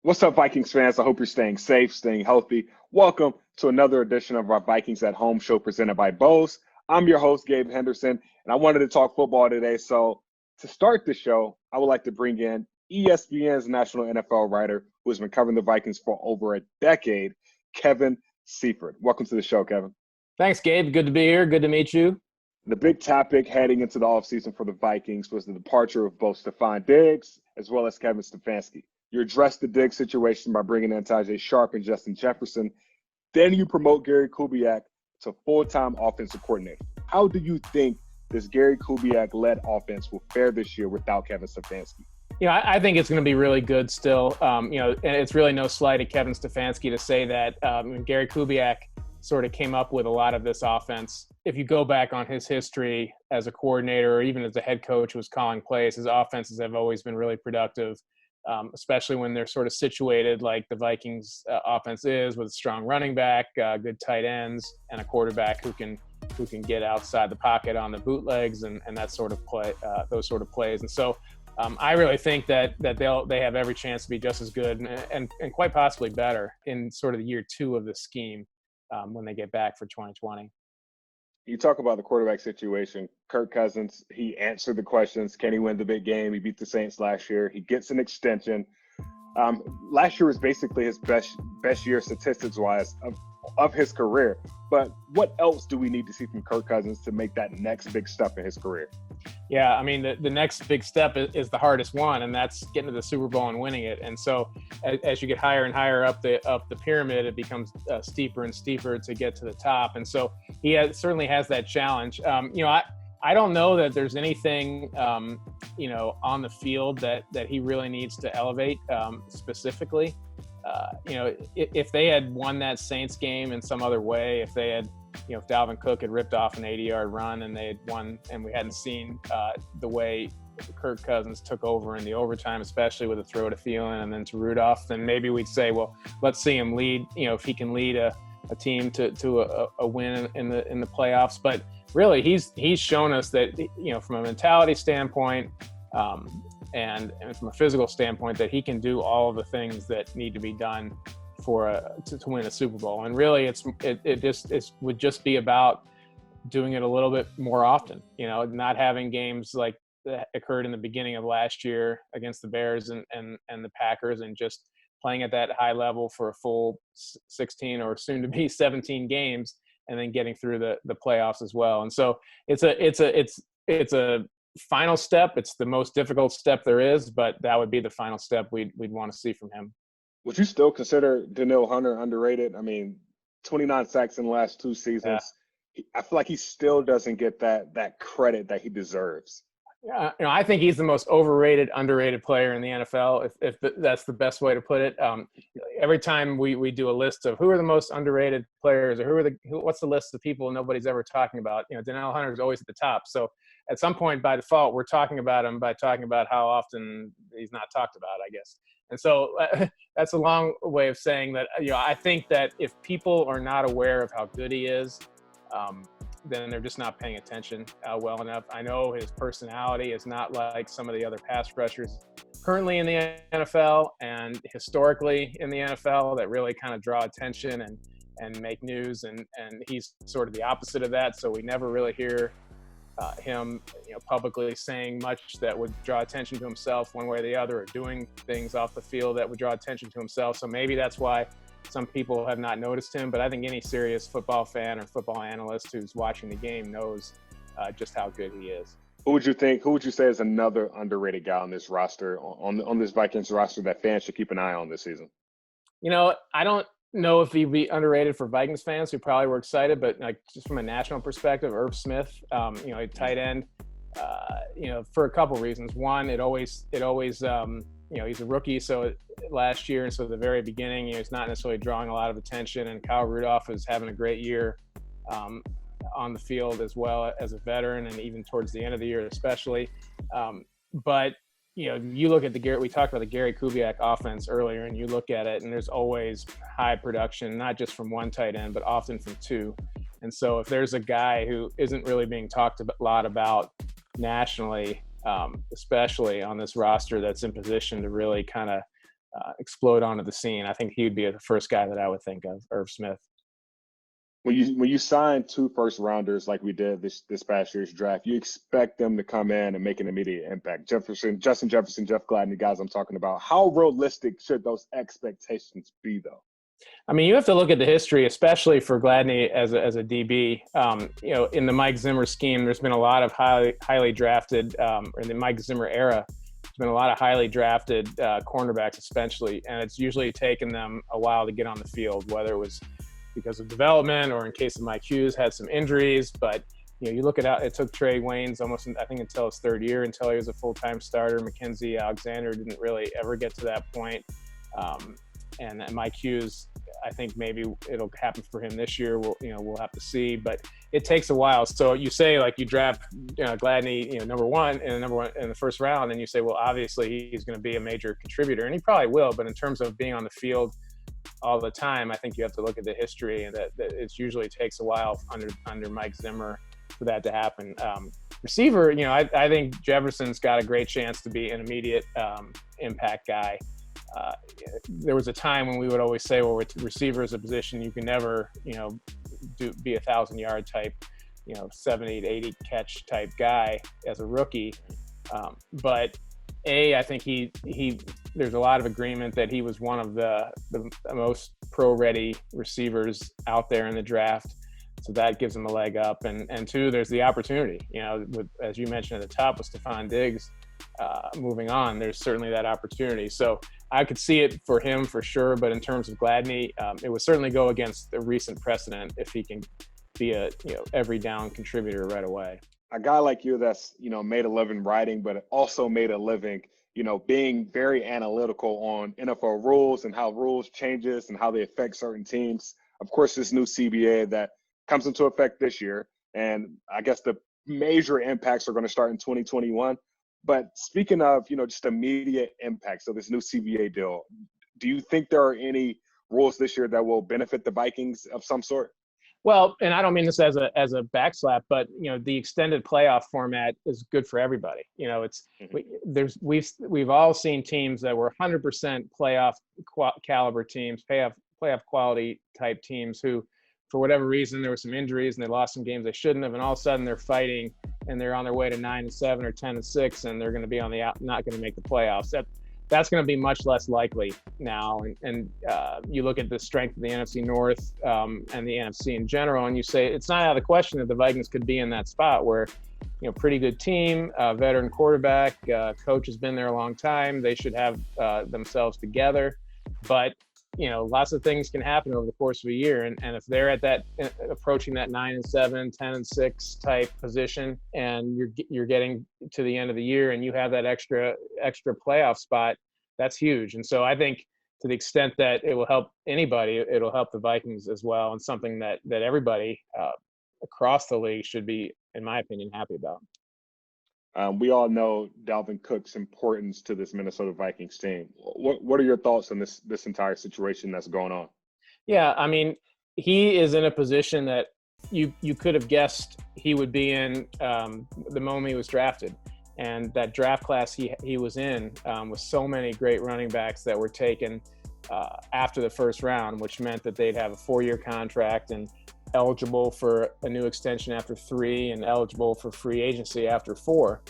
What's up, Vikings fans? I hope you're staying safe, staying healthy. Welcome to another edition of our Vikings at Home show presented by Bose. I'm your host, Gabe Henderson, and I wanted to talk football today. So, to start the show, I would like to bring in ESPN's national NFL writer who has been covering the Vikings for over a decade, Kevin Seifert. Welcome to the show, Kevin. Thanks, Gabe. Good to be here. Good to meet you. The big topic heading into the offseason for the Vikings was the departure of both Stephon Diggs as well as Kevin Stefanski. You address the Diggs situation by bringing in Tajay Sharp and Justin Jefferson. Then you promote Gary Kubiak to full-time offensive coordinator. How do you think this Gary Kubiak-led offense will fare this year without Kevin Stefanski? I think it's going to be really good still. And it's really no slight at Kevin Stefanski to say that Gary Kubiak sort of came up with a lot of this offense. If you go back on his history as a coordinator or even as a head coach who was calling plays, his offenses have always been really productive. Especially when they're sort of situated like the Vikings offense is, with a strong running back, good tight ends, and a quarterback who can get outside the pocket on the bootlegs and that sort of play, those sort of plays. And so I really think that they have every chance to be just as good and quite possibly better in sort of the year two of the scheme when they get back for 2020. You talk about the quarterback situation. Kirk Cousins, he answered the questions. Can he win the big game? He beat the Saints last year. He gets an extension. Last year was basically his best year statistics-wise of his career. But what else do we need to see from Kirk Cousins to make that next big step in his career? Yeah, I mean, the next big step is the hardest one, and that's getting to the Super Bowl and winning it. And so as you get higher and higher up the pyramid, it becomes steeper and steeper to get to the top. And so he certainly has that challenge. I don't know that there's anything, on the field that he really needs to elevate specifically. If they had won that Saints game in some other way, if they had, if Dalvin Cook had ripped off an 80-yard run and they had won and we hadn't seen the way Kirk Cousins took over in the overtime, especially with a throw to Thielen and then to Rudolph, then maybe we'd say, well, let's see him lead, if he can lead a team to a win in the playoffs. But really, he's shown us that, from a mentality standpoint and from a physical standpoint, that he can do all of the things that need to be done to win a Super Bowl. And really, it would just be about doing it a little bit more often. Not having games like that occurred in the beginning of last year against the Bears and the Packers, and just playing at that high level for a full 16 or soon to be 17 games, and then getting through the playoffs as well. And so it's a final step. It's the most difficult step there is, but that would be the final step we'd want to see from him. Would you still consider DANIELLE Hunter underrated? I mean, 29 sacks in the last two seasons. Yeah. I feel like he still doesn't get that credit that he deserves. Yeah, I think he's the most overrated, underrated player in the NFL, if that's the best way to put it. Every time we do a list of who are the most underrated players, or what's the list of people nobody's ever talking about, DANIELLE Hunter is always at the top. So at some point, by default, we're talking about him by talking about how often he's not talked about, I guess. And so that's a long way of saying that, I think that if people are not aware of how good he is, then they're just not paying attention well enough. I know his personality is not like some of the other pass rushers currently in the NFL and historically in the NFL that really kind of draw attention and make news. And he's sort of the opposite of that. So we never really hear him publicly saying much that would draw attention to himself one way or the other, or doing things off the field that would draw attention to himself. So maybe that's why some people have not noticed him, but I think any serious football fan or football analyst who's watching the game knows just how good he is. Who would you say is another underrated guy on this roster, on this Vikings roster, that fans should keep an eye on this season? I don't know if he'd be underrated for Vikings fans who probably were excited, but just from a national perspective, Irv Smith, a tight end, for a couple reasons. One, it always he's a rookie, so last year, and so at the very beginning, he's not necessarily drawing a lot of attention, and Kyle Rudolph is having a great year on the field as well as a veteran, and even towards the end of the year especially. But you look at we talked about the Gary Kubiak offense earlier, and you look at it, and there's always high production, not just from one tight end, but often from two. And so if there's a guy who isn't really being talked a lot about nationally, especially on this roster that's in position to really kind of explode onto the scene. I think he would be the first guy that I would think of, Irv Smith. When you sign 2 first-rounders like we did this past year's draft, you expect them to come in and make an immediate impact. Justin Jefferson, Jeff Gladney, guys I'm talking about. How realistic should those expectations be, though? I mean, you have to look at the history, especially for Gladney as a DB. In the Mike Zimmer scheme, there's been a lot of highly drafted, in the Mike Zimmer era, there's been a lot of highly drafted cornerbacks, especially, and it's usually taken them a while to get on the field, whether it was because of development or in case of Mike Hughes had some injuries. But you look at it took Trey Waynes almost, I think, until his 3rd year until he was a full-time starter. Mackenzie Alexander didn't really ever get to that point. And Mike Hughes, I think maybe it'll happen for him this year. We'll have to see, but it takes a while. So you say, like, you draft Gladney, number one in the first round, and you say, well, obviously he's going to be a major contributor, and he probably will. But in terms of being on the field all the time, I think you have to look at the history, and that it usually takes a while under Mike Zimmer for that to happen. Receiver, I think Jefferson's got a great chance to be an immediate impact guy. There was a time when we would always say, well, receiver is a position you can never, be 1,000-yard type, 70 to 80 catch type guy as a rookie. But I think there's a lot of agreement that he was one of the most pro-ready receivers out there in the draft. So that gives him a leg up. And 2, there's the opportunity, as you mentioned at the top with Stephon Diggs moving on, there's certainly that opportunity. So I could see it for him for sure. But in terms of Gladney, it would certainly go against the recent precedent if he can be a, every down contributor right away. A guy like you that's, made a living writing, but also made a living, being very analytical on NFL rules and how rules changes and how they affect certain teams. Of course, this new CBA that comes into effect this year, and I guess the major impacts are going to start in 2021. But speaking of, just immediate impacts of this new CBA deal, do you think there are any rules this year that will benefit the Vikings of some sort? Well, and I don't mean this as a backslap, but the extended playoff format is good for everybody. We've all seen teams that were 100% playoff caliber teams, playoff quality type teams who, for whatever reason, there were some injuries and they lost some games they shouldn't have, and all of a sudden they're fighting and they're on their way to 9-7 or 10-6, and they're going to be not going to make the playoffs. That's going to be much less likely now. And you look at the strength of the NFC North and the NFC in general, and you say it's not out of the question that the Vikings could be in that spot where, pretty good team, veteran quarterback, coach has been there a long time. They should have themselves together. But, lots of things can happen over the course of a year. And if they're at that, approaching that 9-7, 10-6 type position, and you're getting to the end of the year and you have that extra playoff spot, that's huge. And so I think to the extent that it will help anybody, it'll help the Vikings as well, and something that everybody across the league should be, in my opinion, happy about. We all know Dalvin Cook's importance to this Minnesota Vikings team. What are your thoughts on this entire situation that's going on? Yeah, I mean, he is in a position that you could have guessed he would be in the moment he was drafted. And that draft class he was in with so many great running backs that were taken after the first round, which meant that they'd have a 4-year contract and eligible for a new extension after 3 and eligible for free agency after 4.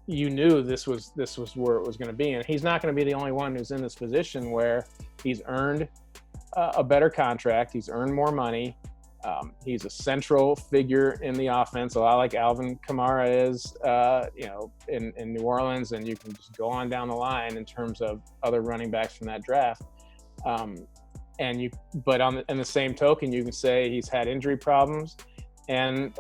You knew this was where it was going to be. And he's not going to be the only one who's in this position where he's earned a better contract. He's earned more money. He's a central figure in the offense, a lot like Alvin Kamara is, in New Orleans, and you can just go on down the line in terms of other running backs from that draft. But in the same token, you can say he's had injury problems, and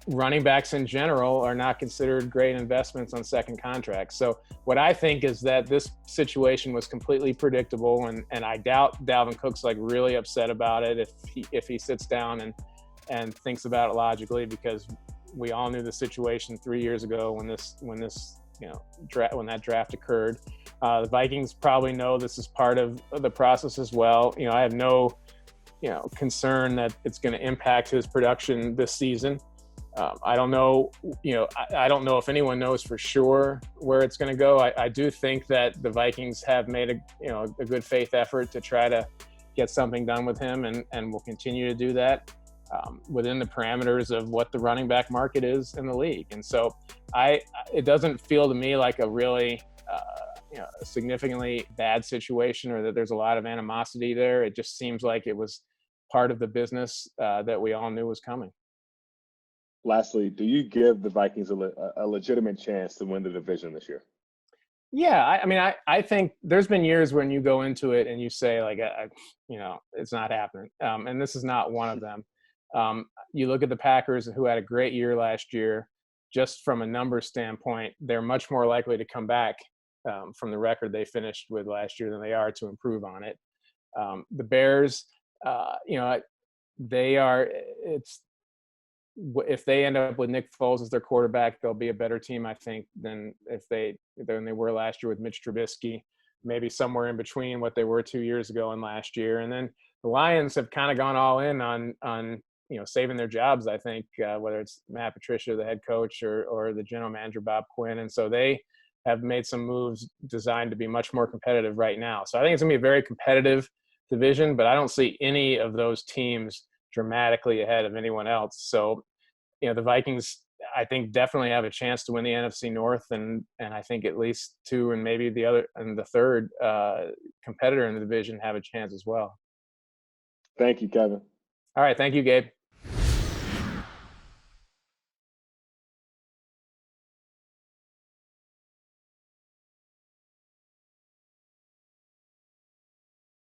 running backs in general are not considered great investments on second contracts. So what I think is that this situation was completely predictable, and I doubt Dalvin Cook's really upset about it if he sits down and thinks about it logically, because we all knew the situation 3 years ago when that draft occurred. The Vikings probably know this is part of the process as well. I have no concern that it's going to impact his production this season. I don't know, I don't know if anyone knows for sure where it's going to go. I do think that the Vikings have made a good faith effort to try to get something done with him, and will continue to do that within the parameters of what the running back market is in the league. And so it doesn't feel to me like a really a significantly bad situation, or that there's a lot of animosity there. It just seems like it was part of the business that we all knew was coming. Lastly, do you give the Vikings a legitimate chance to win the division this year? Yeah, I mean, I think there's been years when you go into it and you say, like, it's not happening. And this is not one of them. You look at the Packers, who had a great year last year. Just from a numbers standpoint, they're much more likely to come back from the record they finished with last year than they are to improve on it. The Bears, they are. If they end up with Nick Foles as their quarterback, they'll be a better team, I think, than they were last year with Mitch Trubisky. Maybe somewhere in between what they were 2 years ago and last year. And then the Lions have kind of gone all in on saving their jobs, I think, whether it's Matt Patricia, the head coach, or the general manager Bob Quinn. And so they have made some moves designed to be much more competitive right now. So I think it's going to be a very competitive division, but I don't see any of those teams dramatically ahead of anyone else. So, the Vikings, I think, definitely have a chance to win the NFC North, and I think at least two, and maybe the third competitor in the division have a chance as well. Thank you, Kevin. All right. Thank you, Gabe.